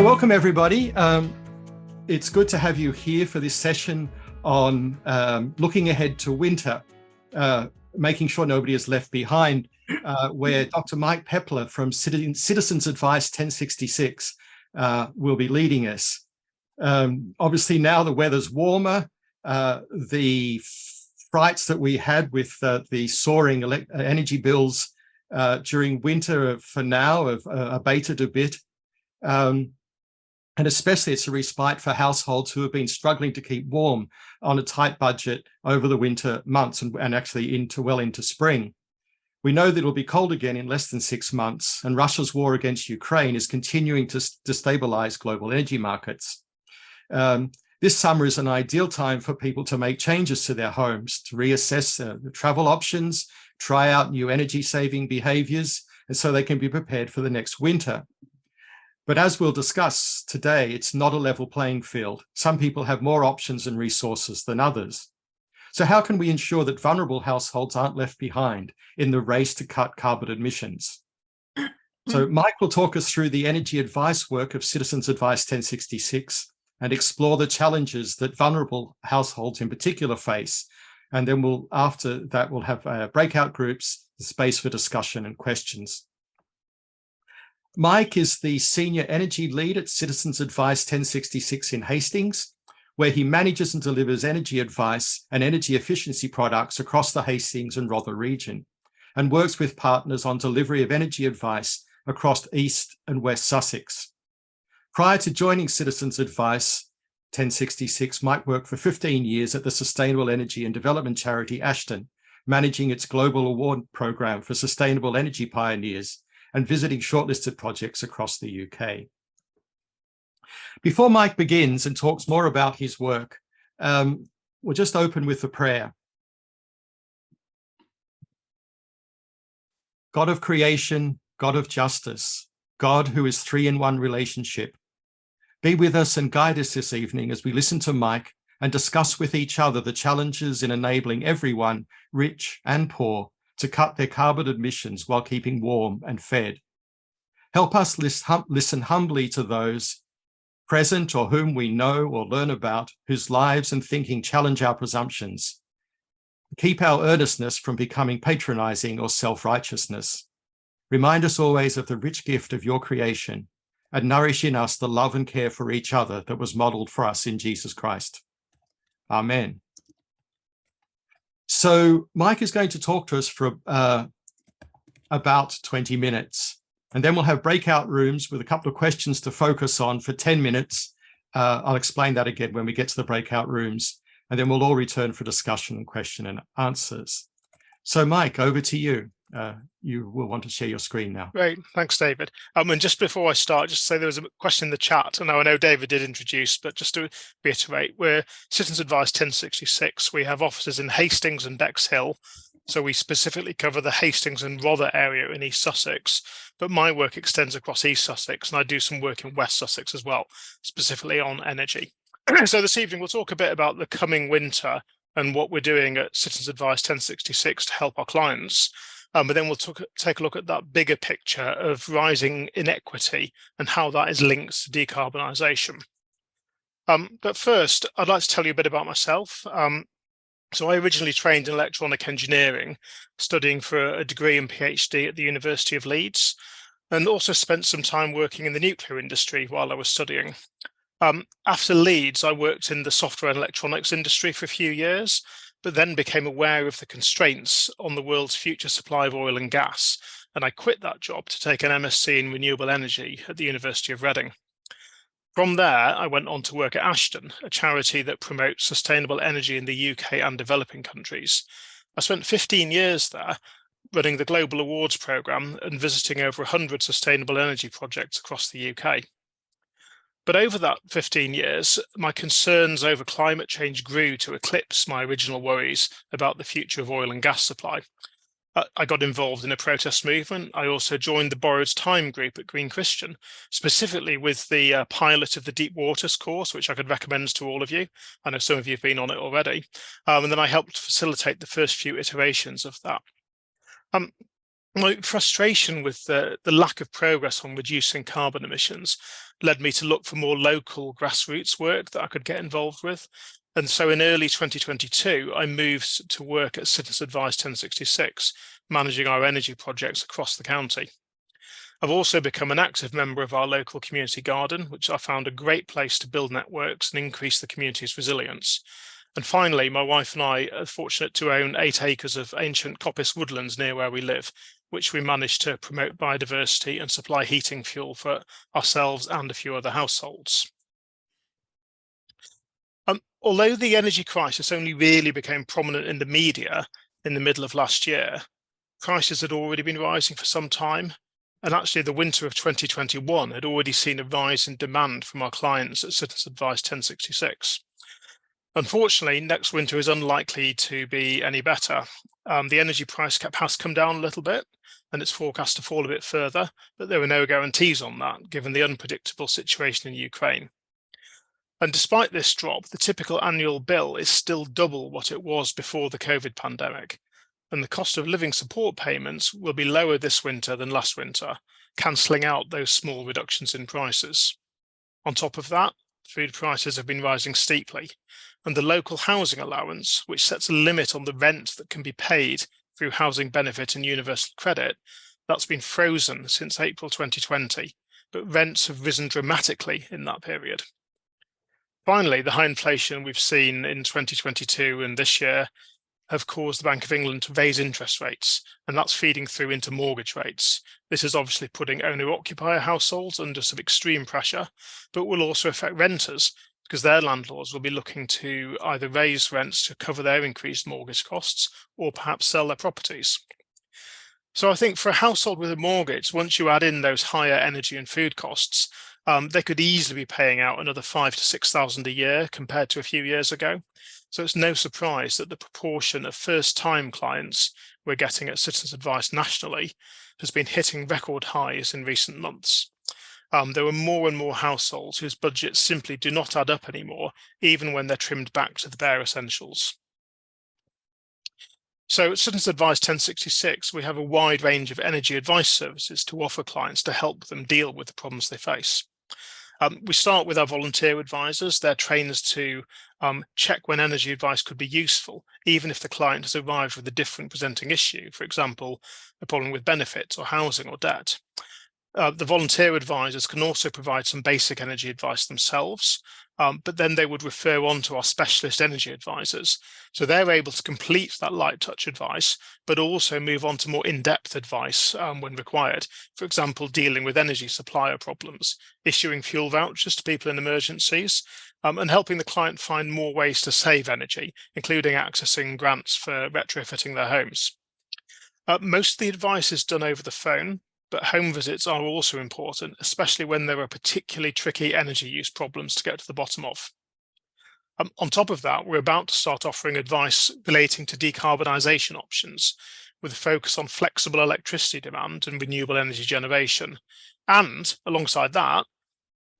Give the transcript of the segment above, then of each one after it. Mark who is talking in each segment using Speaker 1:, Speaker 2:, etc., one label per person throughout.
Speaker 1: So welcome everybody. It's good to have you here for this session on looking ahead to winter, making sure nobody is left behind, where Dr. Mike Pepler from Citizens Advice 1066 will be leading us. Obviously now the weather's warmer. The frights that we had with the soaring energy bills during winter for now have abated a bit. And especially it's a respite for households who have been struggling to keep warm on a tight budget over the winter months and actually well into spring. We know that it'll be cold again in less than 6 months, and Russia's war against Ukraine is continuing to destabilise global energy markets. This summer is an ideal time for people to make changes to their homes, to reassess the travel options, try out new energy-saving behaviours, and so they can be prepared for the next winter. But as we'll discuss today, it's not a level playing field. Some people have more options and resources than others. So how can we ensure that vulnerable households aren't left behind in the race to cut carbon emissions? So Mike will talk us through the energy advice work of Citizens Advice 1066 and explore the challenges that vulnerable households in particular face. And then after that, we'll have breakout groups, space for discussion and questions. Mike is the Senior Energy Lead at Citizens Advice 1066 in Hastings, where he manages and delivers energy advice and energy efficiency products across the Hastings and Rother region, and works with partners on delivery of energy advice across East and West Sussex. Prior to joining Citizens Advice 1066, Mike worked for 15 years at the sustainable energy and development charity Ashton, managing its global award program for sustainable energy pioneers and visiting shortlisted projects across the UK. Before Mike begins and talks more about his work, we'll just open with a prayer. God of creation, God of justice, God who is three in one relationship, be with us and guide us this evening as we listen to Mike and discuss with each other the challenges in enabling everyone, rich and poor, to cut their carbon emissions while keeping warm and fed. Help us listen humbly to those present or whom we know or learn about, whose lives and thinking challenge our presumptions. Keep our earnestness from becoming patronizing or self-righteousness. Remind us always of the rich gift of your creation and nourish in us the love and care for each other that was modeled for us in Jesus Christ. Amen. So Mike is going to talk to us for about 20 minutes, and then we'll have breakout rooms with a couple of questions to focus on for 10 minutes. I'll explain that again when we get to the breakout rooms, and then we'll all return for discussion and question and answers. So Mike, over to you. You will want to share your screen now.
Speaker 2: Great, thanks, David. And just before I start, just to say there was a question in the chat, and I know David did introduce, but just to reiterate, we're Citizens Advice 1066. We have offices in Hastings and Bexhill, so we specifically cover the Hastings and Rother area in East Sussex, but my work extends across East Sussex, and I do some work in West Sussex as well, specifically on energy. So this evening, we'll talk a bit about the coming winter and what we're doing at Citizens Advice 1066 to help our clients. But then we'll take a look at that bigger picture of rising inequity and how that is linked to decarbonisation. But first, I'd like to tell you a bit about myself. So I originally trained in electronic engineering, studying for a degree and PhD at the University of Leeds, and also spent some time working in the nuclear industry while I was studying. After Leeds, I worked in the software and electronics industry for a few years, but then became aware of the constraints on the world's future supply of oil and gas, and I quit that job to take an MSc in renewable energy at the University of Reading. From there, I went on to work at Ashton, a charity that promotes sustainable energy in the UK and developing countries. I spent 15 years there, running the Global Awards programme and visiting over 100 sustainable energy projects across the UK. But over that 15 years, my concerns over climate change grew to eclipse my original worries about the future of oil and gas supply. I got involved in a protest movement. I also joined the Borrowed Time group at Green Christian, specifically with the pilot of the Deep Waters course, which I could recommend to all of you. I know some of you have been on it already. And then I helped facilitate the first few iterations of that. My frustration with the lack of progress on reducing carbon emissions led me to look for more local grassroots work that I could get involved with. And so in early 2022, I moved to work at Citizens Advice 1066, managing our energy projects across the county. I've also become an active member of our local community garden, which I found a great place to build networks and increase the community's resilience. And finally, my wife and I are fortunate to own 8 acres of ancient coppice woodlands near where we live, which we managed to promote biodiversity and supply heating fuel for ourselves and a few other households. Although the energy crisis only really became prominent in the media in the middle of last year, prices had already been rising for some time. And actually, the winter of 2021 had already seen a rise in demand from our clients at Citizens Advice 1066. Unfortunately, next winter is unlikely to be any better. The energy price cap has come down a little bit, and it's forecast to fall a bit further, but there were no guarantees on that, given the unpredictable situation in Ukraine. And despite this drop, the typical annual bill is still double what it was before the COVID pandemic. And the cost of living support payments will be lower this winter than last winter, cancelling out those small reductions in prices. On top of that, food prices have been rising steeply, and the local housing allowance, which sets a limit on the rent that can be paid through housing benefit and universal credit, that's been frozen since April 2020, but rents have risen dramatically in that period. Finally, the high inflation we've seen in 2022 and this year have caused the Bank of England to raise interest rates, and that's feeding through into mortgage rates. This is obviously putting owner-occupier households under some extreme pressure, but will also affect renters because their landlords will be looking to either raise rents to cover their increased mortgage costs or perhaps sell their properties. So I think for a household with a mortgage, once you add in those higher energy and food costs, they could easily be paying out another £5,000 to £6,000 a year compared to a few years ago. So it's no surprise that the proportion of first-time clients we're getting at Citizens Advice nationally has been hitting record highs in recent months. There are more and more households whose budgets simply do not add up anymore, even when they're trimmed back to the bare essentials. So at Citizens Advice 1066, we have a wide range of energy advice services to offer clients to help them deal with the problems they face. We start with our volunteer advisors. They're trained to check when energy advice could be useful, even if the client has arrived with a different presenting issue, for example, a problem with benefits or housing or debt. The volunteer advisors can also provide some basic energy advice themselves, but then they would refer on to our specialist energy advisors. So they're able to complete that light touch advice, but also move on to more in-depth advice when required. For example, dealing with energy supplier problems, issuing fuel vouchers to people in emergencies, and helping the client find more ways to save energy, including accessing grants for retrofitting their homes. Most of the advice is done over the phone, but home visits are also important, especially when there are particularly tricky energy use problems to get to the bottom of. On top of that, we're about to start offering advice relating to decarbonisation options, with a focus on flexible electricity demand and renewable energy generation. And alongside that,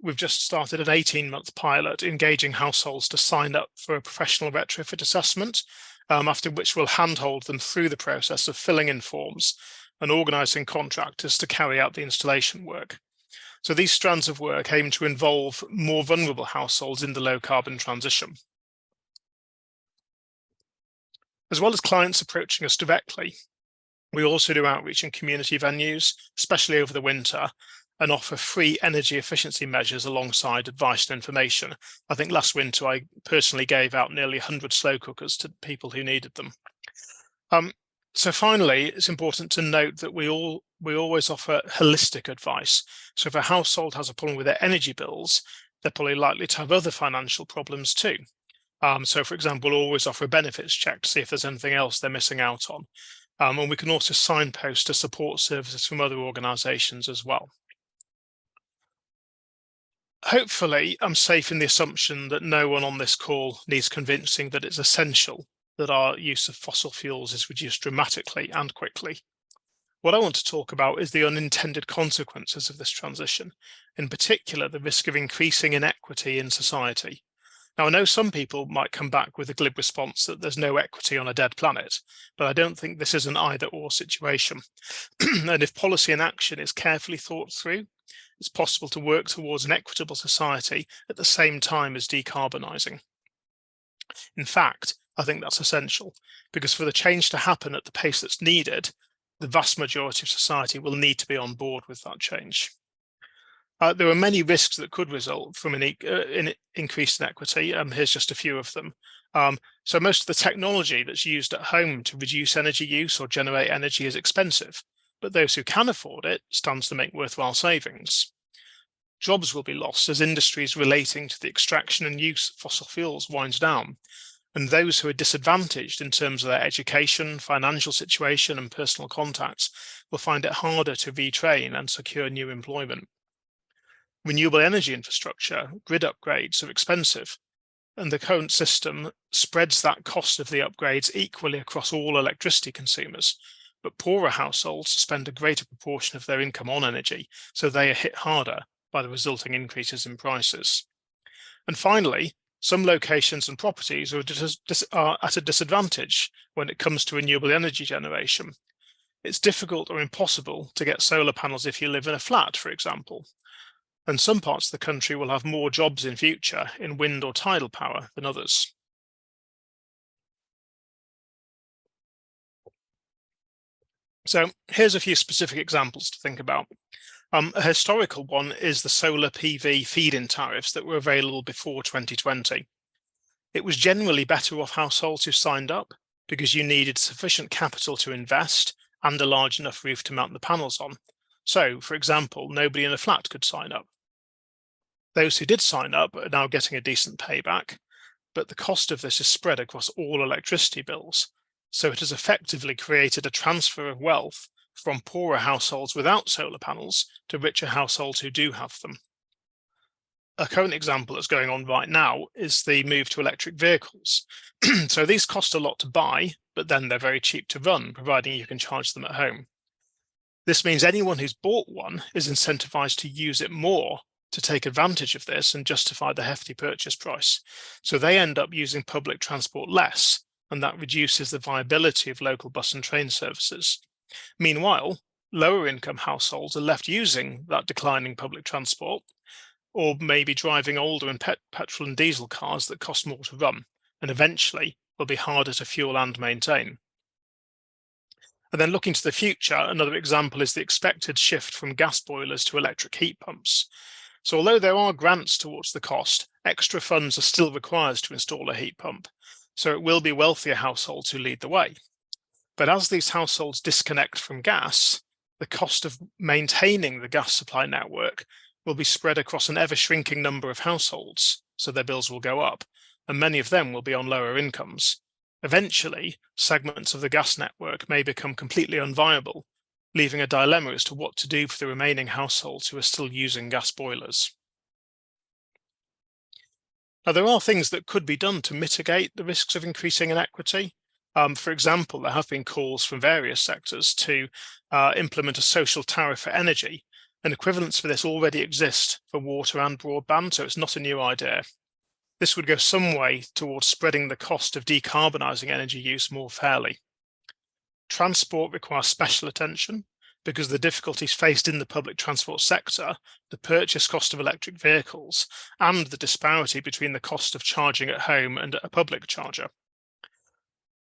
Speaker 2: we've just started an 18-month pilot engaging households to sign up for a professional retrofit assessment, after which we'll handhold them through the process of filling in forms and organising contractors to carry out the installation work. So these strands of work aim to involve more vulnerable households in the low carbon transition. As well as clients approaching us directly, we also do outreach in community venues, especially over the winter, and offer free energy efficiency measures alongside advice and information. I think last winter I personally gave out nearly 100 slow cookers to people who needed them. So finally, it's important to note that we always offer holistic advice. So if a household has a problem with their energy bills, they're probably likely to have other financial problems too. So for example, we'll always offer a benefits check to see if there's anything else they're missing out on. And we can also signpost to support services from other organisations as well. Hopefully, I'm safe in the assumption that no one on this call needs convincing that it's essential that our use of fossil fuels is reduced dramatically and quickly. What I want to talk about is the unintended consequences of this transition, in particular the risk of increasing inequity in society. Now, I know some people might come back with a glib response that there's no equity on a dead planet, but I don't think this is an either-or situation. And if policy and action is carefully thought through, it's possible to work towards an equitable society at the same time as decarbonising. In fact, I think that's essential, because for the change to happen at the pace that's needed, the vast majority of society will need to be on board with that change. There are many risks that could result from an increased inequity. Here's just a few of them. So most of the technology that's used at home to reduce energy use or generate energy is expensive, but those who can afford it stands to make worthwhile savings. Jobs will be lost as industries relating to the extraction and use of fossil fuels winds down, and those who are disadvantaged in terms of their education, financial situation, and personal contacts will find it harder to retrain and secure new employment. Renewable energy infrastructure, grid upgrades are expensive, and the current system spreads that cost of the upgrades equally across all electricity consumers. But poorer households spend a greater proportion of their income on energy, so they are hit harder by the resulting increases in prices. And finally, some locations and properties are at a disadvantage when it comes to renewable energy generation. It's difficult or impossible to get solar panels if you live in a flat, for example. And some parts of the country will have more jobs in future in wind or tidal power than others. So here's a few specific examples to think about. A historical one is the solar PV feed-in tariffs that were available before 2020. It was generally better off households who signed up because you needed sufficient capital to invest and a large enough roof to mount the panels on. So, for example, nobody in a flat could sign up. Those who did sign up are now getting a decent payback, but the cost of this is spread across all electricity bills. So it has effectively created a transfer of wealth from poorer households without solar panels to richer households who do have them. A current example that's going on right now is the move to electric vehicles. So these cost a lot to buy, but then they're very cheap to run, providing you can charge them at home. This means anyone who's bought one is incentivized to use it more to take advantage of this and justify the hefty purchase price. So they end up using public transport less, and that reduces the viability of local bus and train services. Meanwhile, lower income households are left using that declining public transport, or maybe driving older and petrol and diesel cars that cost more to run, and eventually will be harder to fuel and maintain. And then looking to the future, another example is the expected shift from gas boilers to electric heat pumps. So although there are grants towards the cost, extra funds are still required to install a heat pump. So it will be wealthier households who lead the way. But as these households disconnect from gas, the cost of maintaining the gas supply network will be spread across an ever-shrinking number of households, so their bills will go up, and many of them will be on lower incomes. Eventually, segments of the gas network may become completely unviable, leaving a dilemma as to what to do for the remaining households who are still using gas boilers. Now, there are things that could be done to mitigate the risks of increasing inequity. For example, there have been calls from various sectors to implement a social tariff for energy. An equivalence for this already exists for water and broadband, so it's not a new idea. This would go some way towards spreading the cost of decarbonising energy use more fairly. Transport requires special attention because the difficulties faced in the public transport sector, the purchase cost of electric vehicles, and the disparity between the cost of charging at home and at a public charger.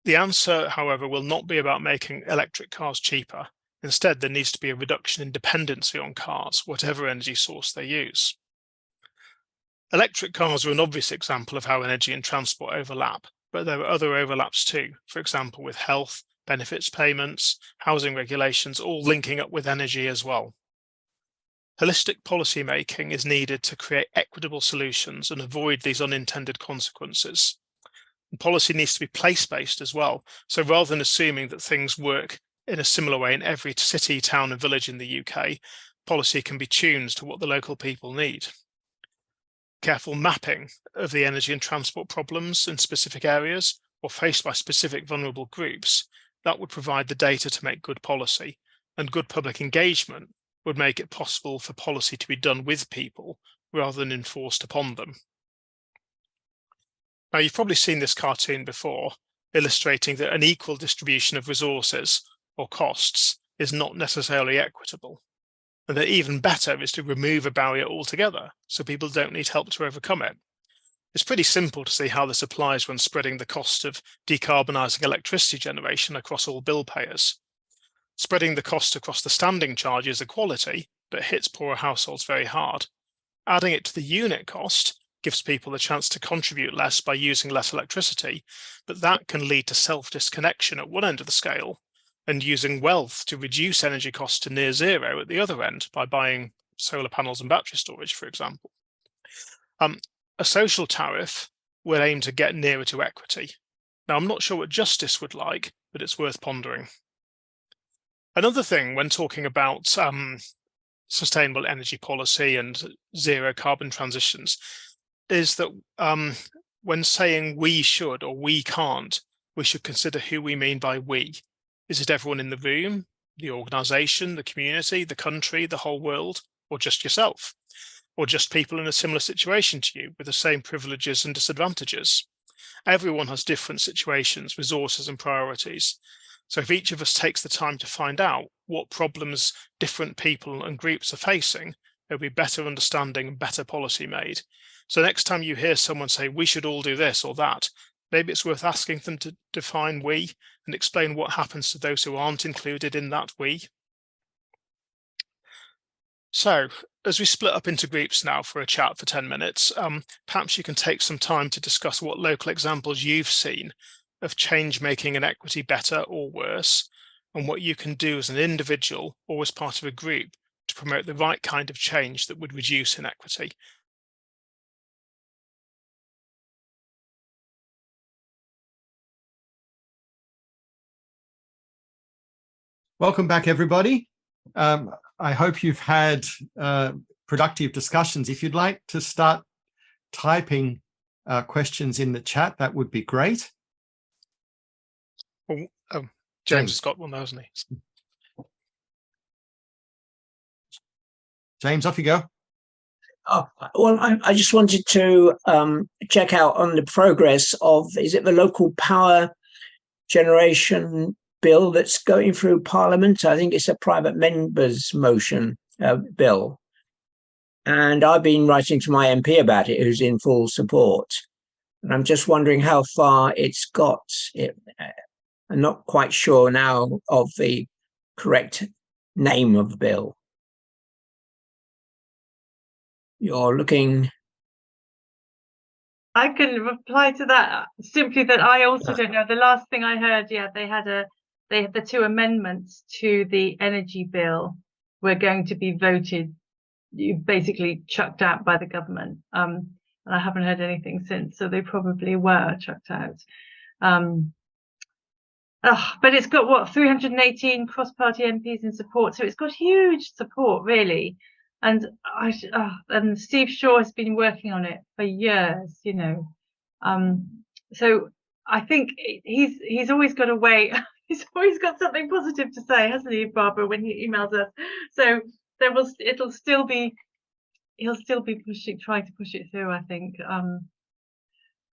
Speaker 2: The answer, however, will not be about making electric cars cheaper. Instead, there needs to be a reduction in dependency on cars, whatever energy source they use. Electric cars are an obvious example of how energy and transport overlap, but there are other overlaps too, for example with health, benefits payments, housing regulations, all linking up with energy as well. Holistic policy making is needed to create equitable solutions and avoid these unintended consequences. And policy needs to be place-based as well, so rather than assuming that things work in a similar way in every city, town and village in the UK, policy can be tuned to what the local people need. Careful mapping of the energy and transport problems in specific areas or faced by specific vulnerable groups, that would provide the data to make good policy, and good public engagement would make it possible for policy to be done with people rather than enforced upon them. Now, you've probably seen this cartoon before, illustrating that an equal distribution of resources or costs is not necessarily equitable, and that even better is to remove a barrier altogether so people don't need help to overcome it. It's pretty simple to see how this applies when spreading the cost of decarbonising electricity generation across all bill payers. Spreading the cost across the standing charge is a quality, but hits poorer households very hard. Adding it to the unit cost gives people the chance to contribute less by using less electricity, but that can lead to self-disconnection at one end of the scale and using wealth to reduce energy costs to near zero at the other end by buying solar panels and battery storage, for example. A social tariff will aim to get nearer to equity. Now, I'm not sure what justice would like, but it's worth pondering. Another thing when talking about sustainable energy policy and zero carbon transitions is that when saying we should or we can't, we should consider who we mean by we. Is it everyone in the room, the organisation, the community, the country, the whole world, or just yourself? Or just people in a similar situation to you with the same privileges and disadvantages? Everyone has different situations, resources and priorities. So if each of us takes the time to find out what problems different people and groups are facing, there'll be better understanding and better policy made. So next time you hear someone say, we should all do this or that, maybe it's worth asking them to define we and explain what happens to those who aren't included in that we. So as we split up into groups now for a chat for 10 minutes, perhaps you can take some time to discuss what local examples you've seen of change making inequity better or worse, and what you can do as an individual or as part of a group to promote the right kind of change that would reduce inequity.
Speaker 1: Welcome back, everybody. I hope you've had productive discussions. If you'd like to start typing questions in the chat, that would be great.
Speaker 2: Oh, James has got one, hasn't he?
Speaker 1: James, off you go.
Speaker 3: Oh, well, I just wanted to check out on the progress of, is it the local power generation bill that's going through Parliament? I think it's a private member's motion bill. And I've been writing to my MP about it, who's in full support. And I'm just wondering how far it's got. I'm not quite sure now of the correct name of the bill. You're looking.
Speaker 4: I can reply to that simply that I also don't know. The last thing I heard, they had the two amendments to the energy bill were going to be voted, basically chucked out by the government. And I haven't heard anything since, so they probably were chucked out. But it's got what, 318 cross-party MPs in support, so it's got huge support, really. And and Steve Shaw has been working on it for years, you know. So I think he's always got a way. He's always got something positive to say, hasn't he, Barbara, when he emails us? So he'll still be trying to push it through, I think.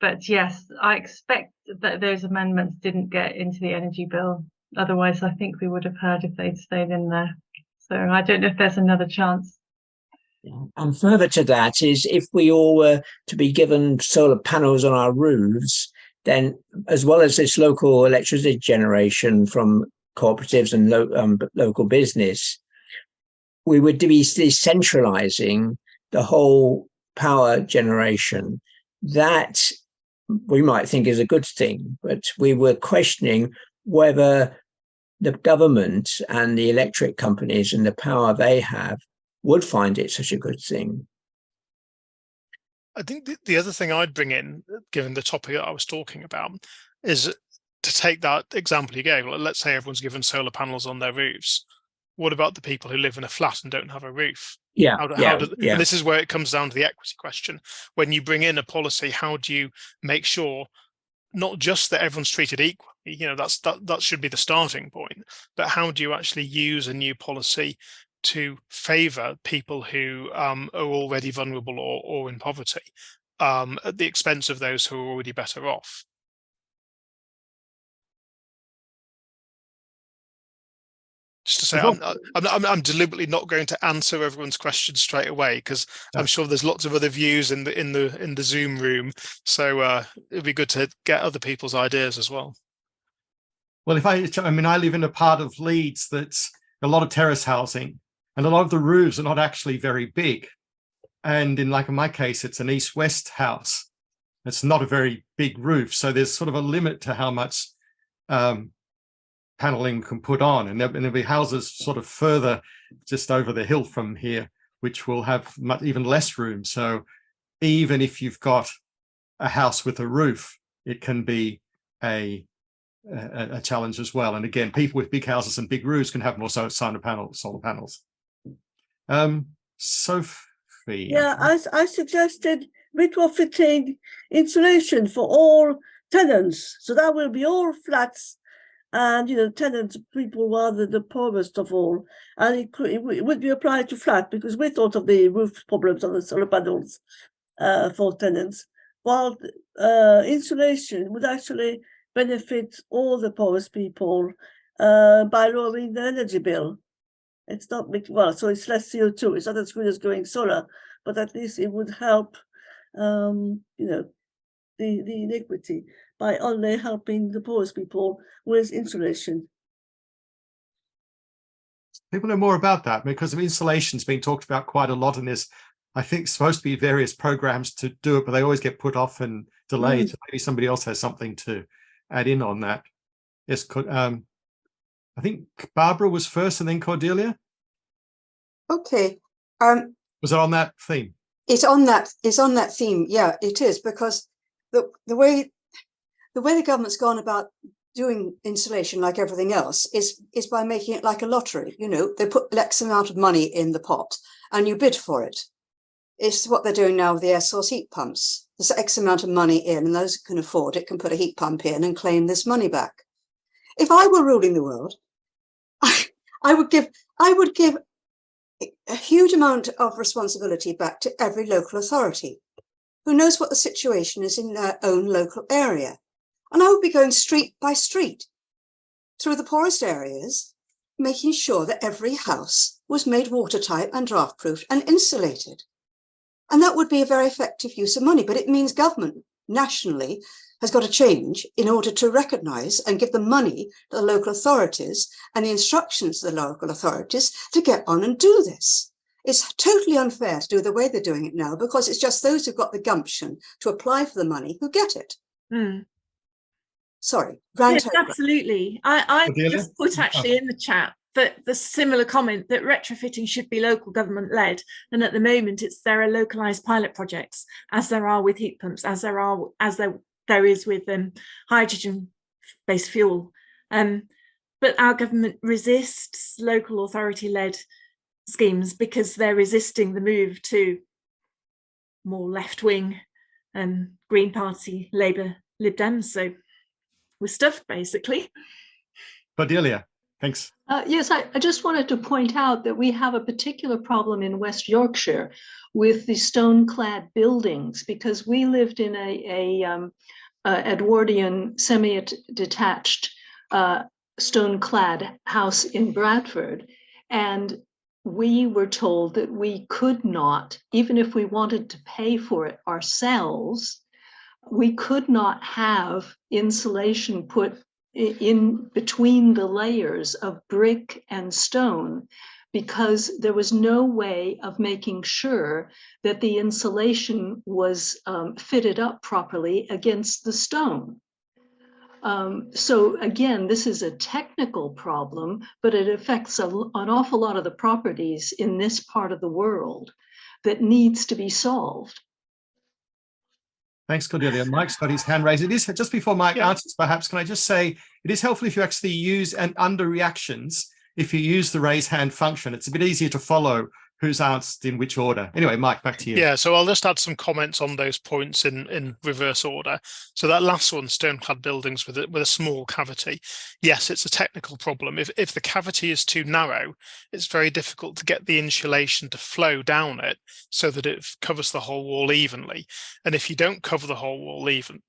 Speaker 4: But yes, I expect that those amendments didn't get into the energy bill. Otherwise, I think we would have heard if they'd stayed in there. So I don't know if there's another chance.
Speaker 3: And further to that is, if we all were to be given solar panels on our roofs, then as well as this local electricity generation from cooperatives and local business, we would be decentralizing the whole power generation. That we might think is a good thing, but we were questioning whether the government and the electric companies and the power they have would find it such a good thing.
Speaker 2: I think the other thing I'd bring in, given the topic that I was talking about, is to take that example you gave. Let's say everyone's given solar panels on their roofs. What about the people who live in a flat and don't have a roof? And this is where it comes down to the equity question. When you bring in a policy, how do you make sure not just that everyone's treated equally? You know, that should be the starting point. But how do you actually use a new policy to favour people who are already vulnerable or in poverty? at the expense of those who are already better off. Just to say, I'm deliberately not going to answer everyone's questions straight away, because I'm sure there's lots of other views in the Zoom room. So it'd be good to get other people's ideas as well.
Speaker 1: Well, I live in a part of Leeds that's a lot of terrace housing, and a lot of the roofs are not actually very big. And in my case, it's an east-west house. It's not a very big roof, so there's sort of a limit to how much paneling can put on, and there'll be houses sort of further just over the hill from here, which will have even less room. So even if you've got a house with a roof, it can be a challenge as well. And again, people with big houses and big roofs can have more solar panels. Sophie.
Speaker 5: Yeah, I suggested retrofitting insulation for all tenants, so that will be all flats. And tenants, people rather the poorest of all, and it would be applied to flat, because we thought of the roof problems on the solar panels for tenants, while insulation would actually benefit all the poorest people by lowering the energy bill. It's not so it's less CO2. It's not as good as going solar, but at least it would help the inequity by only helping the poorest people with insulation.
Speaker 1: People know more about that, because insulation's being talked about quite a lot, and there's, I think, supposed to be various programs to do it, but they always get put off and delayed. So maybe somebody else has something to add in on that. Yes, I think Barbara was first, and then Cordelia.
Speaker 6: Okay.
Speaker 1: Was it on that theme?
Speaker 6: It's on that theme. Yeah, it is, because the way the government's gone about doing insulation, like everything else, is by making it like a lottery. They put X amount of money in the pot and you bid for it. It's what they're doing now with the air source heat pumps. There's X amount of money in, and those who can afford it can put a heat pump in and claim this money back. If I were ruling the world, I would give a huge amount of responsibility back to every local authority who knows what the situation is in their own local area. And I would be going street by street through the poorest areas, making sure that every house was made watertight and draft-proof and insulated. And that would be a very effective use of money. But it means government nationally has got to change in order to recognise and give the money to the local authorities and the instructions to the local authorities to get on and do this. It's totally unfair to do the way they're doing it now, because it's just those who've got the gumption to apply for the money who get it. Sorry.
Speaker 5: Yes, absolutely. I just put actually in the chat that the similar comment that retrofitting should be local government led, and at the moment there are localized pilot projects, as there are with heat pumps, as there is with hydrogen-based fuel. But our government resists local authority-led schemes because they're resisting the move to more left-wing Green Party, Labour, Lib Dems. So we're stuffed, basically.
Speaker 1: Cordelia, thanks.
Speaker 7: Yes, I just wanted to point out that we have a particular problem in West Yorkshire with the stone-clad buildings, because we lived in a Edwardian semi-detached stone-clad house in Bradford, and we were told that we could not, even if we wanted to pay for it ourselves, we could not have insulation put in between the layers of brick and stone, because there was no way of making sure that the insulation was fitted up properly against the stone. So again, this is a technical problem, but it affects an awful lot of the properties in this part of the world that needs to be solved.
Speaker 1: Thanks, Cordelia. Mike's got his hand raised. It is just before Mike answers, perhaps, can I just say, it is helpful if you actually use, and under reactions, if you use the raise hand function, it's a bit easier to follow who's asked in which order. Anyway, Mike, back to you.
Speaker 2: Yeah, so I'll just add some comments on those points in reverse order. So that last one, stone-clad buildings with a small cavity. Yes, it's a technical problem. If the cavity is too narrow, it's very difficult to get the insulation to flow down it so that it covers the whole wall evenly. And if you don't cover the whole wall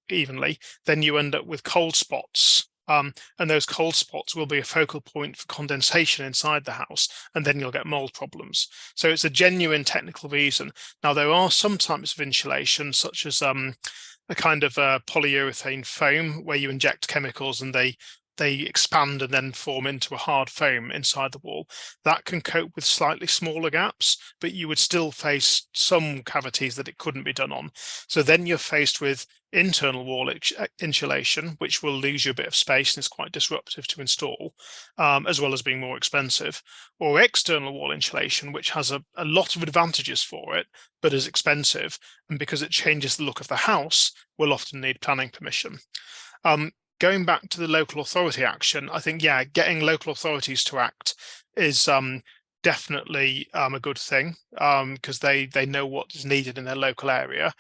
Speaker 2: evenly, then you end up with cold spots. And those cold spots will be a focal point for condensation inside the house, and then you'll get mold problems. So it's a genuine technical reason. Now, there are some types of insulation, such as a kind of polyurethane foam, where you inject chemicals and they expand and then form into a hard foam inside the wall. That can cope with slightly smaller gaps, but you would still face some cavities that it couldn't be done on. So then you're faced with internal wall insulation, which will lose you a bit of space and is quite disruptive to install, as well as being more expensive, or external wall insulation, which has a lot of advantages for it, but is expensive. And because it changes the look of the house, will often need planning permission. Going back to the local authority action, I think, yeah, getting local authorities to act is definitely a good thing, because they know what is needed in their local area.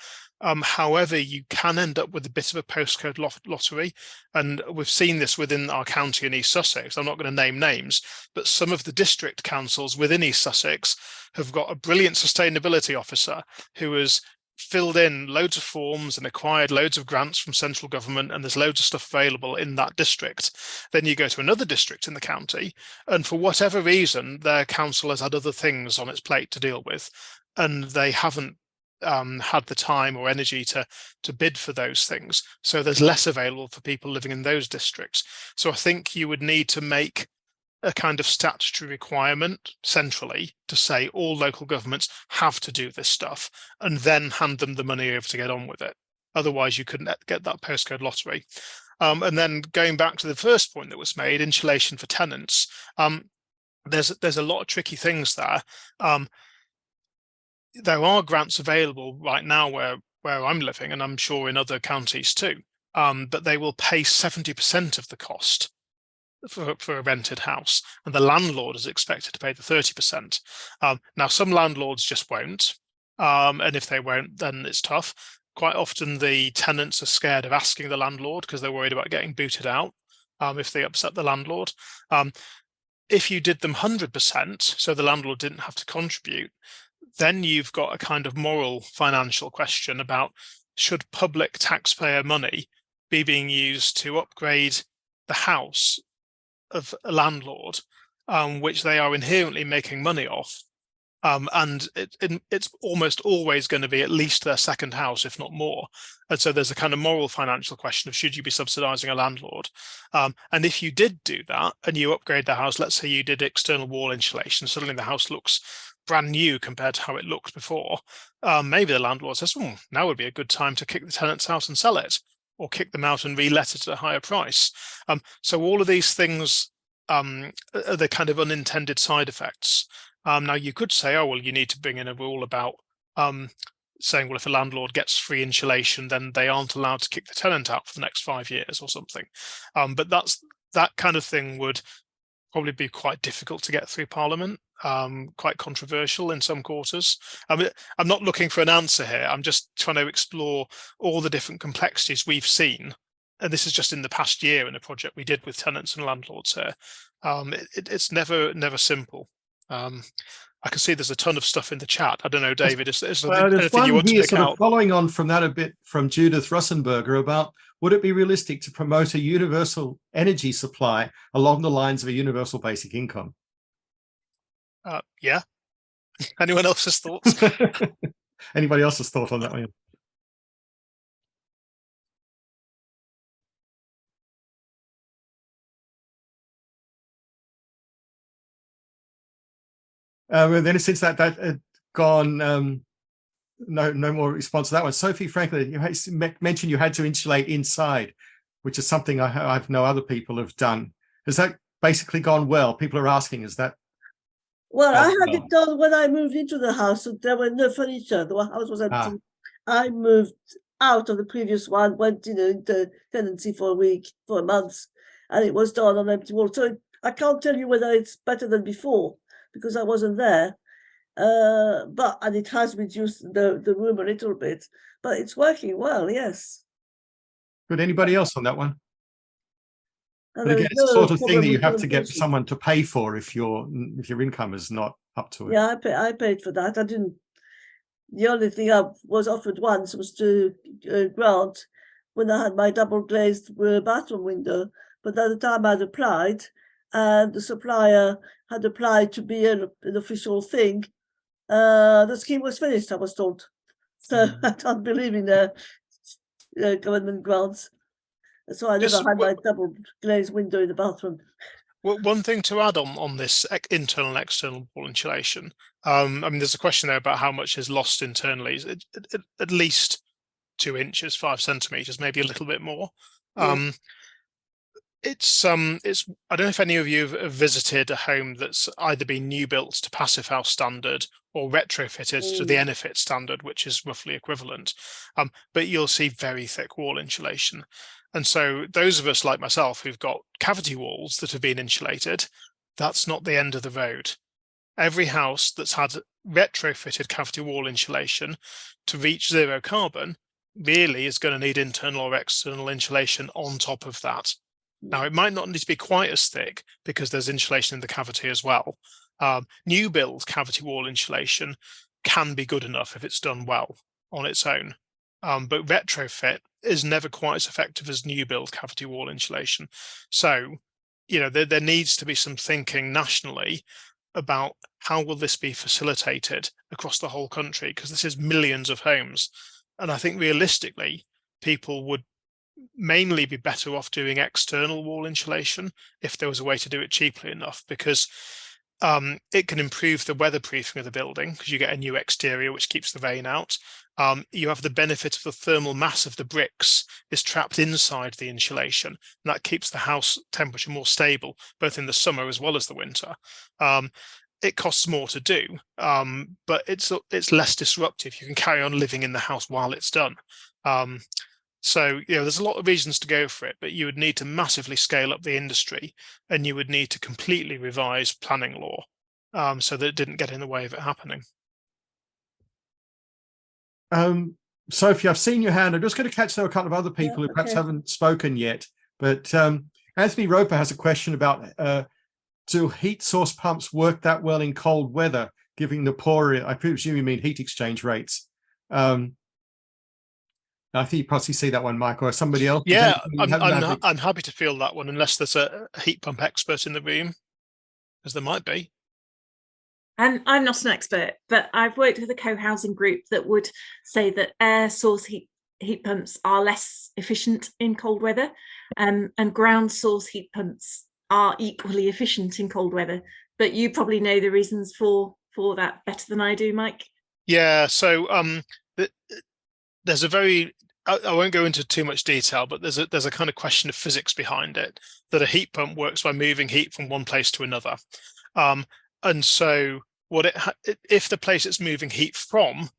Speaker 2: However, you can end up with a bit of a postcode lottery, and we've seen this within our county in East Sussex. I'm not going to name names, but some of the district councils within East Sussex have got a brilliant sustainability officer who has filled in loads of forms and acquired loads of grants from central government, and there's loads of stuff available in that district. Then you go to another district in the county, and for whatever reason, their council has had other things on its plate to deal with, and they haven't had the time or energy to bid for those things. So there's less available for people living in those districts. So I think you would need to make a kind of statutory requirement centrally to say all local governments have to do this stuff, and then hand them the money over to get on with it. Otherwise, you couldn't get that postcode lottery. And then going back to the first point that was made, insulation for tenants, there's a lot of tricky things there. There are grants available right now where I'm living, and I'm sure in other counties too, but they will pay 70% of the cost for a rented house, and the landlord is expected to pay the 30%. Now, some landlords just won't, and if they won't, then it's tough. Quite often the tenants are scared of asking the landlord because they're worried about getting booted out if they upset the landlord. If you did them 100%, so the landlord didn't have to contribute, then you've got a kind of moral financial question about, should public taxpayer money be being used to upgrade the house of a landlord, which they are inherently making money off, and it's almost always going to be at least their second house, if not more. And so there's a kind of moral financial question of, should you be subsidizing a landlord? And if you did do that and you upgrade the house, let's say you did external wall insulation, suddenly the house looks brand new compared to how it looked before. Maybe the landlord says, now would be a good time to kick the tenants out and sell it, or kick them out and re-let it at a higher price. So all of these things are the kind of unintended side effects. Now, you could say, oh, well, you need to bring in a rule about saying, well, if a landlord gets free insulation, then they aren't allowed to kick the tenant out for the next 5 years or something. But that kind of thing would probably be quite difficult to get through Parliament, quite controversial in some quarters. I mean, I'm not looking for an answer here. I'm just trying to explore all the different complexities we've seen. And this is just in the past year in a project we did with tenants and landlords here. It's never simple. I can see there's a ton of stuff in the chat. I don't know, David, is there anything you want to pick out?
Speaker 1: Following on from that a bit from Judith Russenberger about, would it be realistic to promote a universal energy supply along the lines of a universal basic income?
Speaker 2: Yeah. Anyone else's thoughts?
Speaker 1: Anybody else's thought on that one? Then since that had gone, no more response to that one. Sophie Franklin, you mentioned you had to insulate inside, which is something I've know other people have done. Has that basically gone well? People are asking, is that?
Speaker 5: Well, I had it done when I moved into the house. So there were no furniture. The house was empty. I moved out of the previous one, went into tenancy for a month, and it was done on empty wall. So I can't tell you whether it's better than before, because I wasn't there. and it has reduced the room a little bit, but it's working well, yes.
Speaker 1: Good. Anybody else on that one?
Speaker 5: And
Speaker 1: But again,
Speaker 5: there's
Speaker 1: it's the
Speaker 5: no
Speaker 1: sort of thing
Speaker 5: problem
Speaker 1: that you
Speaker 5: with
Speaker 1: have to get
Speaker 5: communication.
Speaker 1: someone to pay for if your income is not up to it.
Speaker 5: Yeah, I paid for that. I didn't. The only thing I was offered once was to grant when I had my double glazed bathroom window. But at the time I'd applied, and the supplier had applied to be an official thing, the scheme was finished, I was told. So I don't believe in government grants. So I never had my double glazed window in the bathroom.
Speaker 2: Well, one thing to add on this internal and external wall insulation, I mean, there's a question there about how much is lost internally. At least 2 inches, 5 centimeters, maybe a little bit more.
Speaker 5: Yeah.
Speaker 2: It's I don't know if any of you have visited a home that's either been new built to Passive House standard or retrofitted to the Enefit standard, which is roughly equivalent. But you'll see very thick wall insulation. And so those of us like myself who've got cavity walls that have been insulated, that's not the end of the road. Every house that's had retrofitted cavity wall insulation to reach zero carbon really is going to need internal or external insulation on top of that. Now, it might not need to be quite as thick because there's insulation in the cavity as well. New build cavity wall insulation can be good enough if it's done well on its own. But retrofit is never quite as effective as new build cavity wall insulation. So, there needs to be some thinking nationally about how will this be facilitated across the whole country, because this is millions of homes. And I think realistically, people would mainly be better off doing external wall insulation if there was a way to do it cheaply enough, because it can improve the weatherproofing of the building because you get a new exterior which keeps the rain out. You have the benefit of the thermal mass of the bricks is trapped inside the insulation, and that keeps the house temperature more stable, both in the summer as well as the winter. It costs more to do, but it's less disruptive. You can carry on living in the house while it's done. So, there's a lot of reasons to go for it, but you would need to massively scale up the industry, and you would need to completely revise planning law so that it didn't get in the way of it happening.
Speaker 1: Sophie, I've seen your hand. I'm just going to catch a couple of other people who perhaps haven't spoken yet. But Anthony Roper has a question about do heat source pumps work that well in cold weather, given the poor, I presume you mean heat exchange rates. I think you possibly see that one, Mike, or somebody else.
Speaker 2: Yeah, I'm happy to field that one, unless there's a heat pump expert in the room, because there might be.
Speaker 8: And I'm not an expert, but I've worked with a co-housing group that would say that air source heat pumps are less efficient in cold weather, and ground source heat pumps are equally efficient in cold weather. But you probably know the reasons for that better than I do, Mike.
Speaker 2: Yeah, so there's a very, I won't go into too much detail, but there's a kind of question of physics behind it, that a heat pump works by moving heat from one place to another. And so if the place it's moving heat from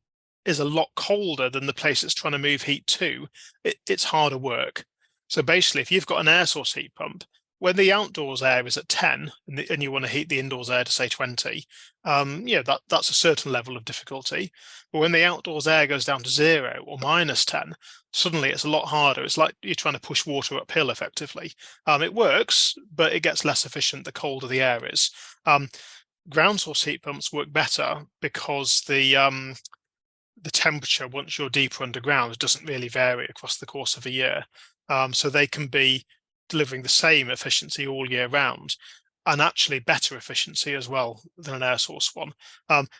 Speaker 2: is a lot colder than the place it's trying to move heat to, it's harder work. So basically, if you've got an air source heat pump, when the outdoors air is at 10 and you want to heat the indoors air to say 20, that's a certain level of difficulty. But when the outdoors air goes down to 0 or -10, suddenly it's a lot harder. It's like you're trying to push water uphill effectively. It works, but it gets less efficient the colder the air is. Ground source heat pumps work better because the temperature, once you're deeper underground, doesn't really vary across the course of a year. So they can be delivering the same efficiency all year round, and actually better efficiency as well than an air source one.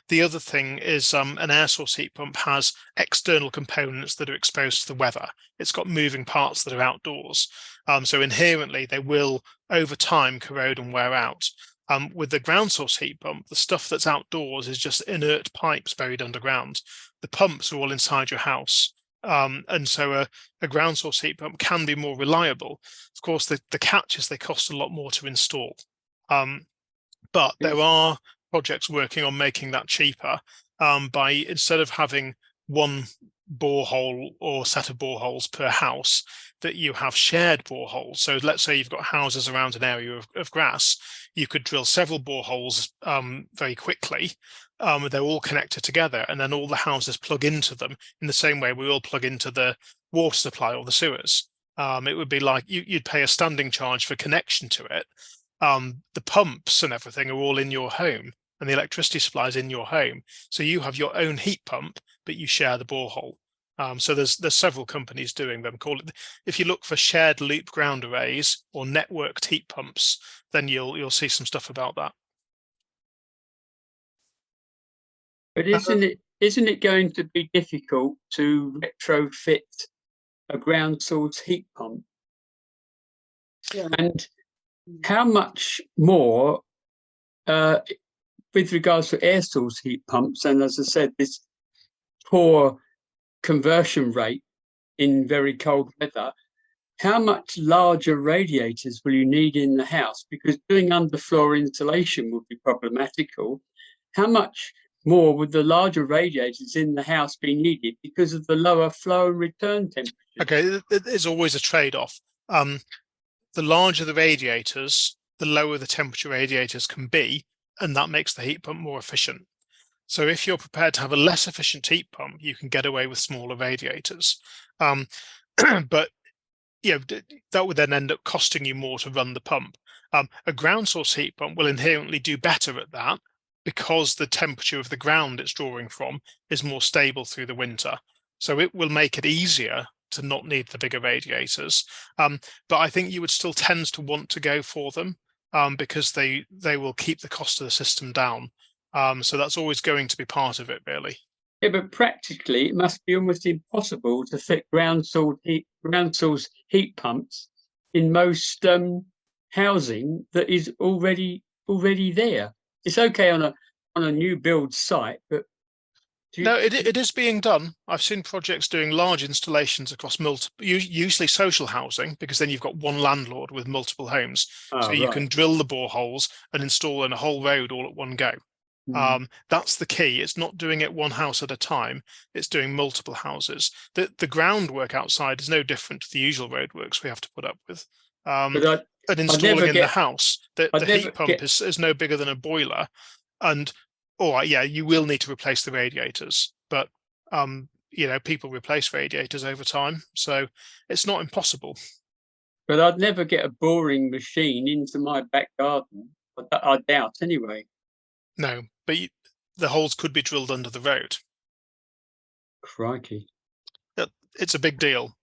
Speaker 2: The other thing is an air source heat pump has external components that are exposed to the weather. It's got moving parts that are outdoors. So inherently, they will, over time, corrode and wear out. With the ground source heat pump, the stuff that's outdoors is just inert pipes buried underground. The pumps are all inside your house. And so a ground source heat pump can be more reliable. Of course, the catch is they cost a lot more to install. But there are projects working on making that cheaper by, instead of having one borehole or set of boreholes per house, that you have shared boreholes. So let's say you've got houses around an area of grass, you could drill several boreholes very quickly. They're all connected together, and then all the houses plug into them in the same way we all plug into the water supply or the sewers. It would be like you'd pay a standing charge for connection to it. The pumps and everything are all in your home, and the electricity supply is in your home. So you have your own heat pump, but you share the borehole. So there's several companies doing them. If you look for shared loop ground arrays or networked heat pumps, then you'll see some stuff about that.
Speaker 9: But isn't it going to be difficult to retrofit a ground source heat pump?
Speaker 6: Yeah.
Speaker 9: And how much more with regards to air source heat pumps, and as I said, this poor conversion rate in very cold weather, how much larger radiators will you need in the house? Because doing underfloor insulation would be problematical. How much more would the larger radiators in the house be needed because of the lower flow and return temperature?
Speaker 2: Okay, there's always a trade-off. The larger the radiators, the lower the temperature radiators can be, and that makes the heat pump more efficient. So if you're prepared to have a less efficient heat pump, you can get away with smaller radiators. But that would then end up costing you more to run the pump. A ground source heat pump will inherently do better at that because the temperature of the ground it's drawing from is more stable through the winter. So it will make it easier to not need the bigger radiators. But I think you would still tend to want to go for them because they will keep the cost of the system down. So that's always going to be part of it, really.
Speaker 9: Yeah, but practically it must be almost impossible to fit ground source heat pumps in most housing that is already there. It's okay on a new build site, but
Speaker 2: no, it is being done. I've seen projects doing large installations across multiple, usually social housing, because then you've got one landlord with multiple homes. So you can drill the boreholes and install in a whole road all at one go. That's the key. It's not doing it one house at a time. It's doing multiple houses. The groundwork outside is no different to the usual roadworks we have to put up with. And installing in the house, the heat pump is no bigger than a boiler. And all right, yeah, you will need to replace the radiators, but people replace radiators over time, so it's not impossible.
Speaker 9: But I'd never get a boring machine into my back garden. I doubt, anyway.
Speaker 2: No, but the holes could be drilled under the road.
Speaker 9: Crikey!
Speaker 2: It's a big deal.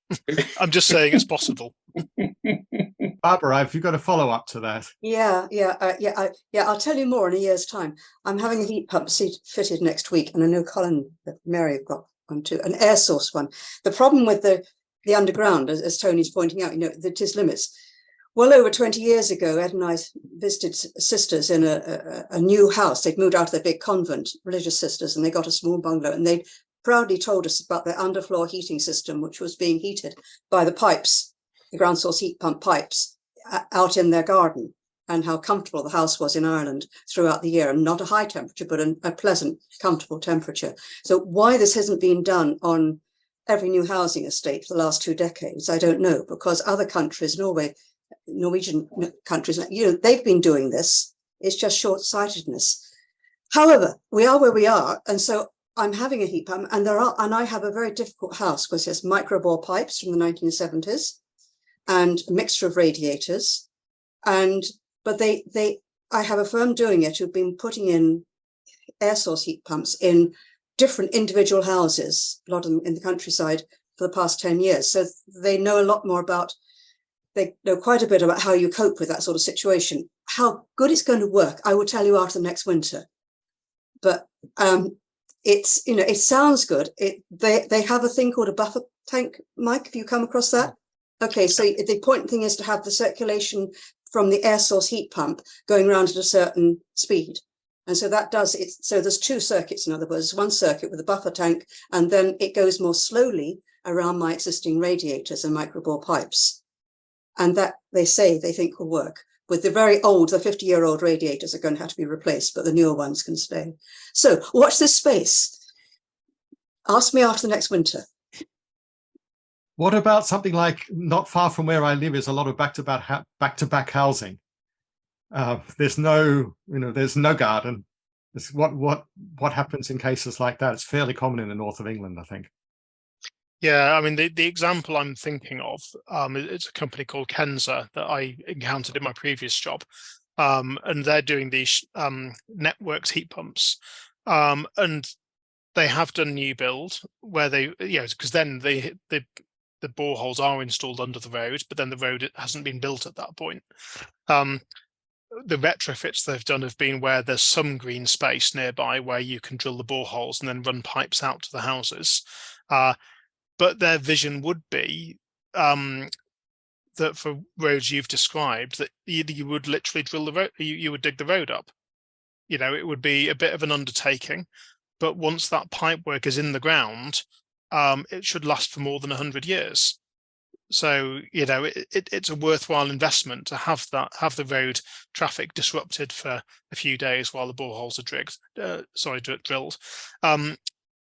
Speaker 2: I'm just saying it's possible.
Speaker 1: Barbara, have you got a follow-up to that?
Speaker 6: Yeah. I'll tell you more in a year's time. I'm having a heat pump fitted next week, and I know Colin and Mary have got one too, an air source one. The problem with the underground, as Tony's pointing out, that is limits. Well over 20 years ago, Ed and I visited sisters in a new house. They'd moved out of their big convent, religious sisters, and they got a small bungalow, and they proudly told us about their underfloor heating system, which was being heated by the pipes, the ground source heat pump pipes out in their garden, and how comfortable the house was in Ireland throughout the year, and not a high temperature, but a pleasant, comfortable temperature. So why this hasn't been done on every new housing estate for the last 2 decades, I don't know, because other countries, Norwegian countries, they've been doing this. It's just short-sightedness. However, we are where we are, and so I'm having a heat pump, and I have a very difficult house because there's micro-bore pipes from the 1970s and a mixture of radiators, but I have a firm doing it who've been putting in air source heat pumps in different individual houses, a lot of them in the countryside, for the past 10 years. So they know a lot more they know quite a bit about how you cope with that sort of situation. How good it's going to work, I will tell you after the next winter. But it sounds good. They have a thing called a buffer tank, Mike. Have you come across that? Okay, so the important thing is to have the circulation from the air source heat pump going around at a certain speed. And so that does it. So there's 2 circuits, in other words, one circuit with a buffer tank, and then it goes more slowly around my existing radiators and micro-bore pipes. And that they think will work. With the very old, the 50-year-old radiators are going to have to be replaced, but the newer ones can stay. So watch this space. Ask me after the next winter.
Speaker 1: What about something like, not far from where I live is a lot of back-to-back housing. There's no garden. What happens in cases like that? It's fairly common in the north of England, I think.
Speaker 2: Yeah, I mean, the example I'm thinking of, it's a company called Kenza that I encountered in my previous job. And they're doing these networked heat pumps. And they have done new build where they, because then the boreholes are installed under the road, but then the road hasn't been built at that point. The retrofits they've done have been where there's some green space nearby where you can drill the boreholes and then run pipes out to the houses. But their vision would be that for roads you've described, that you would literally drill the road, you would dig the road up. It would be a bit of an undertaking, but once that pipe work is in the ground, it should last for more than 100 years. So, it's a worthwhile investment to have the road traffic disrupted for a few days while the boreholes are drilled.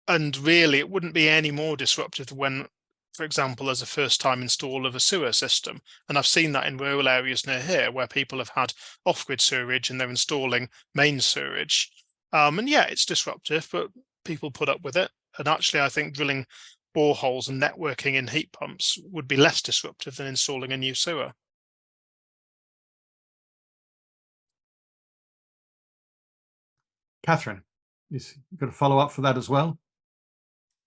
Speaker 2: And really, it wouldn't be any more disruptive when, for example, as a first-time install of a sewer system. And I've seen that in rural areas near here where people have had off-grid sewerage and they're installing main sewerage. And yeah, it's disruptive, but people put up with it. And actually, I think drilling boreholes and networking in heat pumps would be less disruptive than installing a new sewer.
Speaker 1: Catherine, you've got a follow-up for that as well?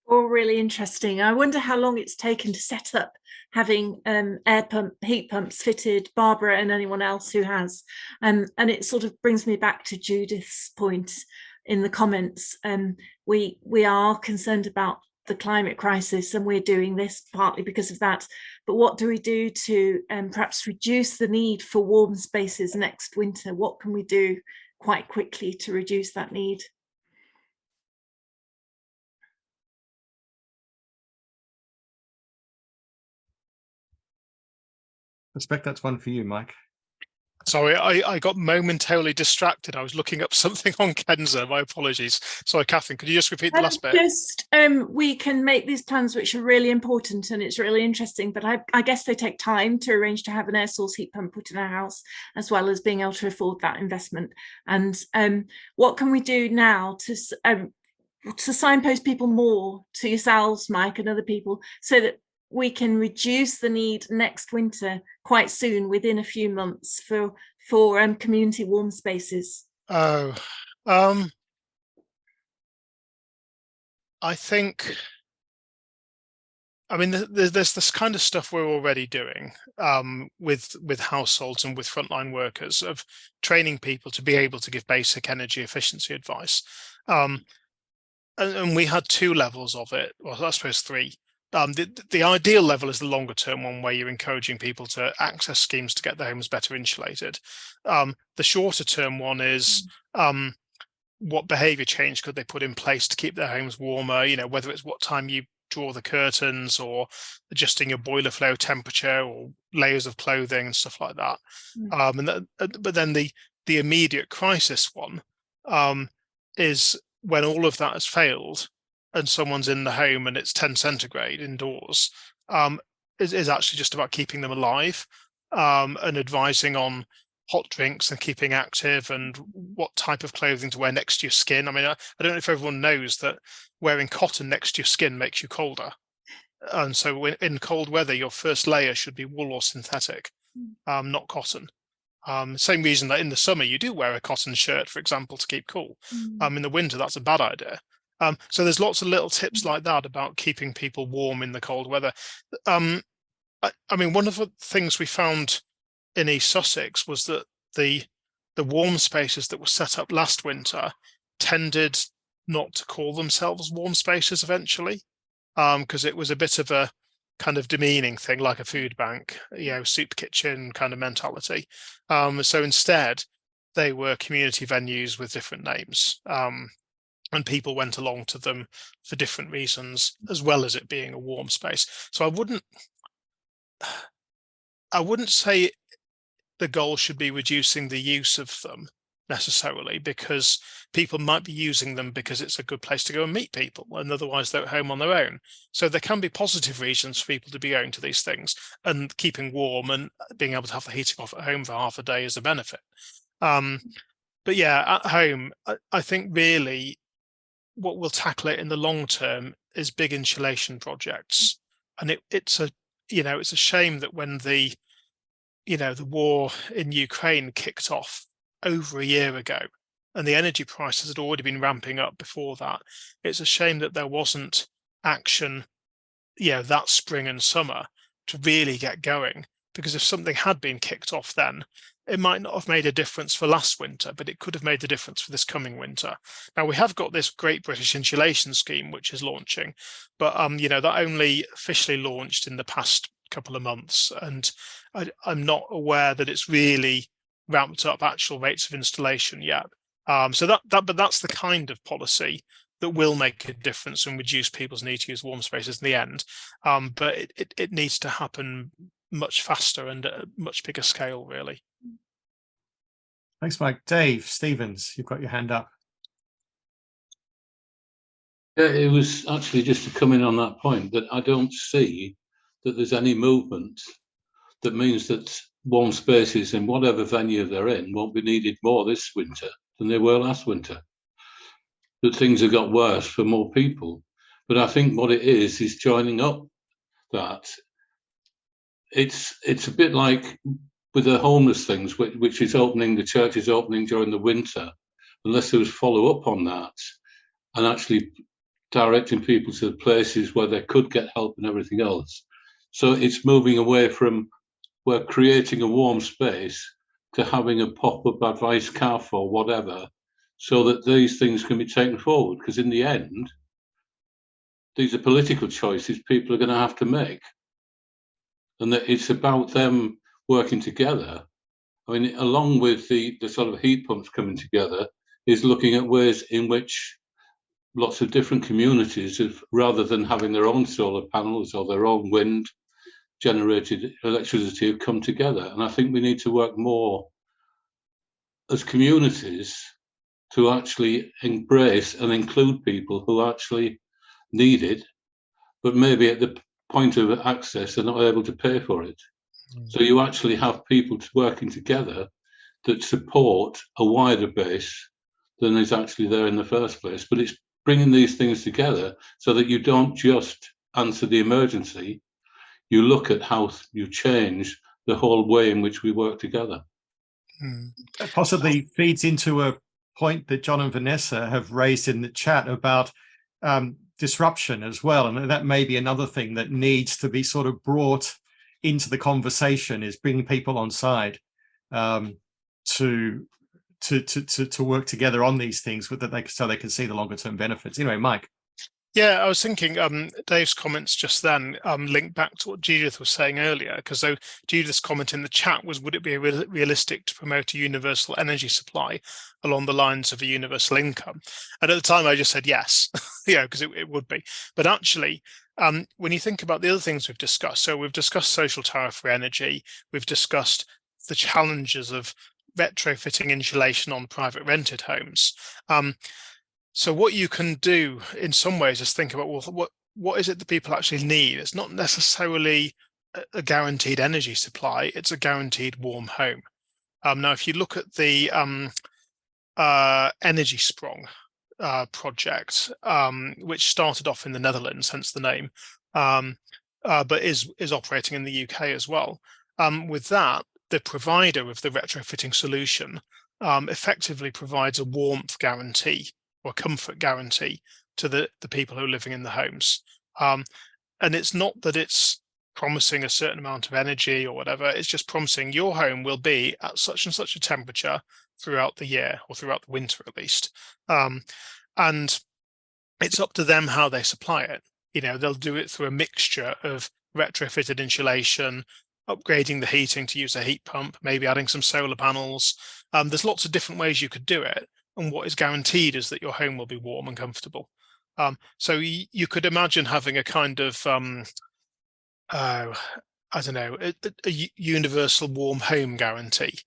Speaker 8: All really interesting. I wonder how long it's taken to set up having heat pumps fitted, Barbara and anyone else who has. And it sort of brings me back to Judith's point in the comments. We are concerned about the climate crisis, and we're doing this partly because of that. But what do we do to perhaps reduce the need for warm spaces next winter? What can we do quite quickly to reduce that need?
Speaker 1: I suspect that's one for you, Mike.
Speaker 2: Sorry, I got momentarily distracted. I was looking up something on Kenza. My apologies. Sorry, Catherine, could you just repeat the last bit?
Speaker 8: We can make these plans, which are really important, and it's really interesting, but I guess they take time to arrange to have an air source heat pump put in our house, as well as being able to afford that investment. And what can we do now to signpost people more to yourselves, Mike, and other people, so that we can reduce the need next winter quite soon, within a few months, for community warm spaces?
Speaker 2: I think, I mean, there's this kind of stuff we're already doing with households and with frontline workers, of training people to be able to give basic energy efficiency advice. And we had 2 levels of it, well, I suppose 3. The ideal level is the longer term one, where you're encouraging people to access schemes to get their homes better insulated. The shorter term one is what behaviour change could they put in place to keep their homes warmer, whether it's what time you draw the curtains, or adjusting your boiler flow temperature, or layers of clothing and stuff like that. But then the immediate crisis one is when all of that has failed and someone's in the home and it's 10 centigrade indoors, is actually just about keeping them alive, and advising on hot drinks and keeping active, and what type of clothing to wear next to your skin. I mean, I don't know if everyone knows that wearing cotton next to your skin makes you colder. And so in cold weather, your first layer should be wool or synthetic, not cotton. Same reason that in the summer you do wear a cotton shirt, for example, to keep cool. In the winter, that's a bad idea. So there's lots of little tips like that about keeping people warm in the cold weather. I mean, one of the things we found in East Sussex was that the warm spaces that were set up last winter tended not to call themselves warm spaces eventually, because it was a bit of a kind of demeaning thing, like a food bank, soup kitchen kind of mentality. So instead, they were community venues with different names. And people went along to them for different reasons, as well as it being a warm space. So I wouldn't say the goal should be reducing the use of them, necessarily, because people might be using them because it's a good place to go and meet people, and otherwise they're at home on their own. So there can be positive reasons for people to be going to these things, and keeping warm and being able to have the heating off at home for half a day is a benefit. But yeah, at home, I think really what will tackle it in the long term is big insulation projects. And it's a shame that when the war in Ukraine kicked off over a year ago, and the energy prices had already been ramping up before that, it's a shame that there wasn't action, that spring and summer to really get going. Because if something had been kicked off then, it might not have made a difference for last winter, but it could have made a difference for this coming winter. Now, we have got this Great British Insulation Scheme, which is launching, but that only officially launched in the past couple of months, and I'm not aware that it's really ramped up actual rates of installation yet. But that's the kind of policy that will make a difference and reduce people's need to use warm spaces in the end. But it needs to happen much faster and at a much bigger scale, really.
Speaker 1: Thanks, Mike. Dave Stevens, you've got your hand up.
Speaker 10: Yeah, it was actually just to come in on that point that I don't see that there's any movement that means that warm spaces in whatever venue they're in won't be needed more this winter than they were last winter. That things have got worse for more people. But I think what it is joining up that. It's a bit like with the homeless things, which is opening, the church is opening during the winter, unless there was follow-up on that and actually directing people to the places where they could get help and everything else. So it's moving away from we're creating a warm space to having a pop-up advice cafe or whatever, so that these things can be taken forward. Because in the end, these are political choices people are going to have to make. And that it's about them working together. I mean, along with the sort of heat pumps coming together, is looking at ways in which lots of different communities, rather than having their own solar panels or their own wind generated electricity, have come together. And I think we need to work more as communities to actually embrace and include people who actually need it, but maybe at the point of access they're not able to pay for it. So you actually have people working together that support a wider base than is actually there in the first place. But it's bringing these things together so that you don't just answer the emergency, you look at how you change the whole way in which we work together.
Speaker 1: That possibly feeds into a point that John and Vanessa have raised in the chat about disruption as well, and that may be another thing that needs to be sort of brought into the conversation, is bringing people on side to work together on these things so they can see the longer term benefits. Anyway, Mike.
Speaker 2: Yeah, I was thinking Dave's comments just then linked back to what Judith was saying earlier, because Judith's comment in the chat was, would it be realistic to promote a universal energy supply along the lines of a universal income? And at the time I just said yes, because it would be. But actually, when you think about the other things we've discussed, so we've discussed social tariff for energy, we've discussed the challenges of retrofitting insulation on private rented homes. So what you can do in some ways is think about, well, what is it that people actually need? It's not necessarily a guaranteed energy supply, it's a guaranteed warm home. Now, if you look at the Energy Sprong project, which started off in the Netherlands, hence the name, but is operating in the UK as well. With that, the provider of the retrofitting solution effectively provides a warmth guarantee or comfort guarantee to the people who are living in the homes. And it's not that it's promising a certain amount of energy or whatever, it's just promising your home will be at such and such a temperature throughout the year, or throughout the winter at least. And it's up to them how they supply it. They'll do it through a mixture of retrofitted insulation, upgrading the heating to use a heat pump, maybe adding some solar panels. There's lots of different ways you could do it. And what is guaranteed is that your home will be warm and comfortable. So you could imagine having a kind of, I don't know, a universal warm home guarantee.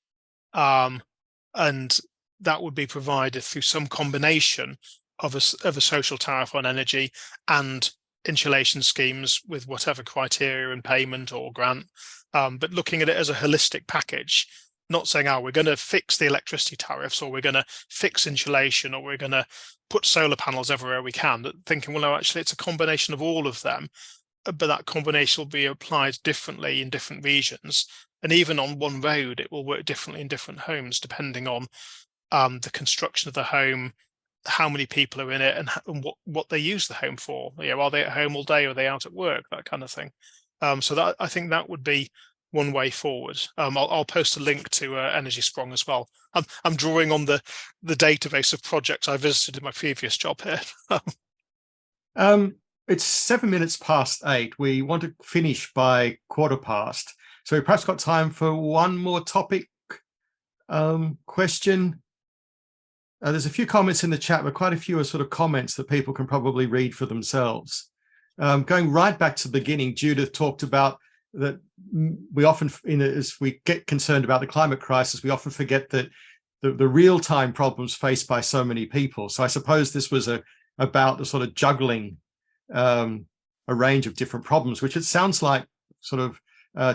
Speaker 2: And that would be provided through some combination of a social tariff on energy and insulation schemes with whatever criteria and payment or grant, but looking at it as a holistic package, not saying, oh, we're going to fix the electricity tariffs, or we're going to fix insulation, or we're going to put solar panels everywhere we can, but thinking, well, no, actually it's a combination of all of them, but that combination will be applied differently in different regions. And even on one road, it will work differently in different homes, depending on the construction of the home, how many people are in it, and what they use the home for. Are they at home all day, or are they out at work, that kind of thing. So that, I think that would be one way forward. I'll post a link to Energy Sprong as well. I'm drawing on the database of projects I visited in my previous job here.
Speaker 1: It's 7 minutes past 8. We want to finish by 15:15. So we perhaps got time for one more topic question. There's a few comments in the chat, but quite a few are sort of comments that people can probably read for themselves. Going right back to the beginning, Judith talked about that we often, as we get concerned about the climate crisis, we often forget that the real-time problems faced by so many people. So I suppose this was about the sort of juggling a range of different problems, which it sounds like sort of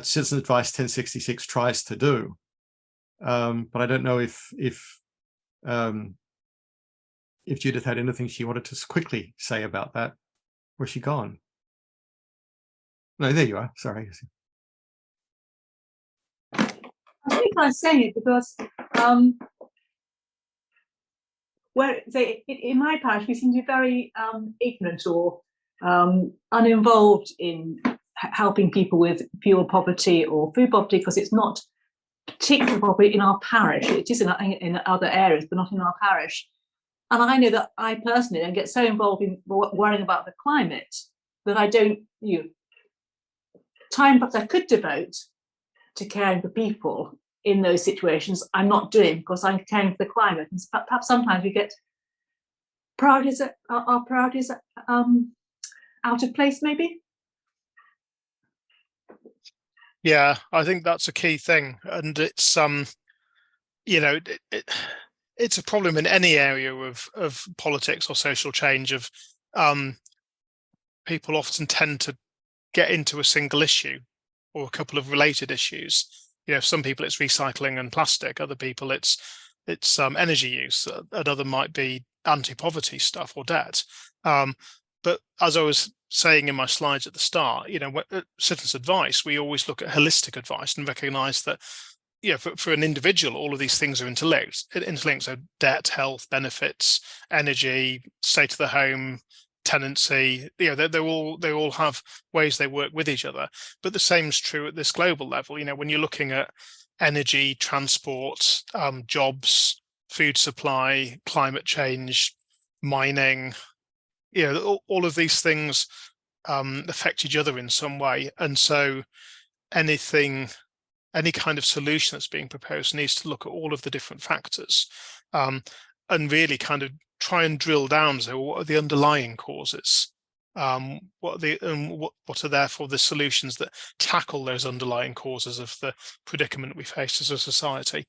Speaker 1: Citizen Advice 1066 tries to do. But I don't know if Judith had anything she wanted to quickly say about that. Where's she gone? No, there you are. Sorry.
Speaker 7: I think I'm saying it because in my parish, we seem to be very ignorant or uninvolved in helping people with fuel poverty or food poverty, because it's not particularly poverty in our parish. It is in other areas, but not in our parish. And I know that I personally don't get so involved in worrying about the climate that I don't, time perhaps I could devote to caring for people in those situations, I'm not doing because I'm caring for the climate. And perhaps sometimes we get priorities, our priorities out of place, maybe.
Speaker 2: Yeah, I think that's a key thing, and it's it's a problem in any area of politics or social change. Of people often tend to get into a single issue or a couple of related issues. Some people it's recycling and plastic, other people it's energy use, another might be anti-poverty stuff or debt. But as I was saying in my slides at the start, at Citizens Advice, we always look at holistic advice and recognise that, for an individual, all of these things are interlinked. So debt, health, benefits, energy, state of the home, tenancy, they all have ways they work with each other. But the same is true at this global level. When you're looking at energy, transport, jobs, food supply, climate change, mining, all of these things affect each other in some way. And so any kind of solution that's being proposed needs to look at all of the different factors and really kind of try and drill down. So what are the underlying causes? What are therefore the solutions that tackle those underlying causes of the predicament we face as a society?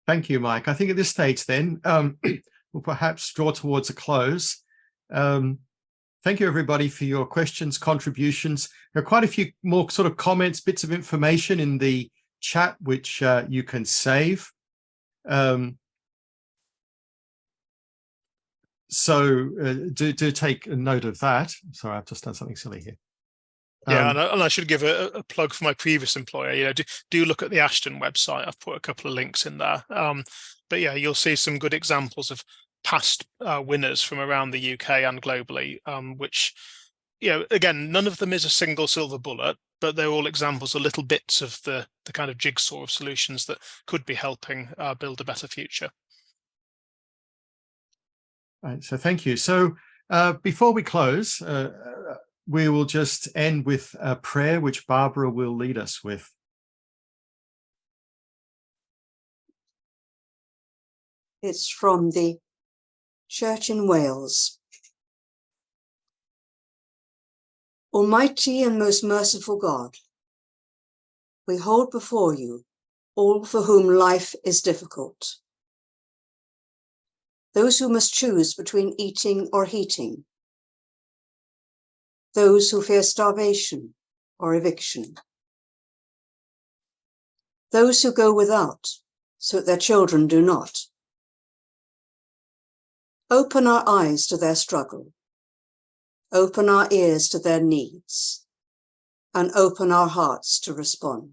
Speaker 1: Thank you, Mike. I think at this stage then, we'll perhaps draw towards a close. Thank you, everybody, for your questions, contributions. There are quite a few more sort of comments, bits of information in the chat, which you can save. So do take a note of that. Sorry, I've just done something silly here.
Speaker 2: Yeah, and I should give a plug for my previous employer. Do look at the Ashton website. I've put a couple of links in there. But yeah, you'll see some good examples of past winners from around the UK and globally, which, again, none of them is a single silver bullet, but they're all examples of little bits of the kind of jigsaw of solutions that could be helping build a better future.
Speaker 1: Right, so thank you. So before we close, we will just end with a prayer which Barbara will lead us with.
Speaker 6: It's from the Church in Wales. Almighty and most merciful God, we hold before you all for whom life is difficult. Those who must choose between eating or heating. Those who fear starvation or eviction. Those who go without so that their children do not. Open our eyes to their struggle. Open our ears to their needs. And open our hearts to respond.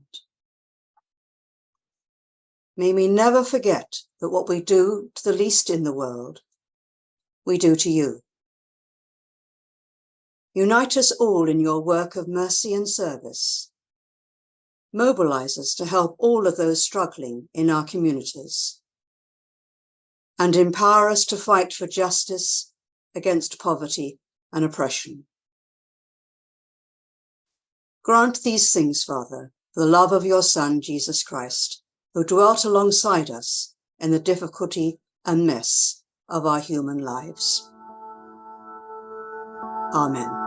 Speaker 6: May we never forget that what we do to the least in the world, we do to you. Unite us all in your work of mercy and service. Mobilize us to help all of those struggling in our communities. And empower us to fight for justice against poverty and oppression. Grant these things, Father, for the love of your Son, Jesus Christ, who dwelt alongside us in the difficulty and mess of our human lives. Amen.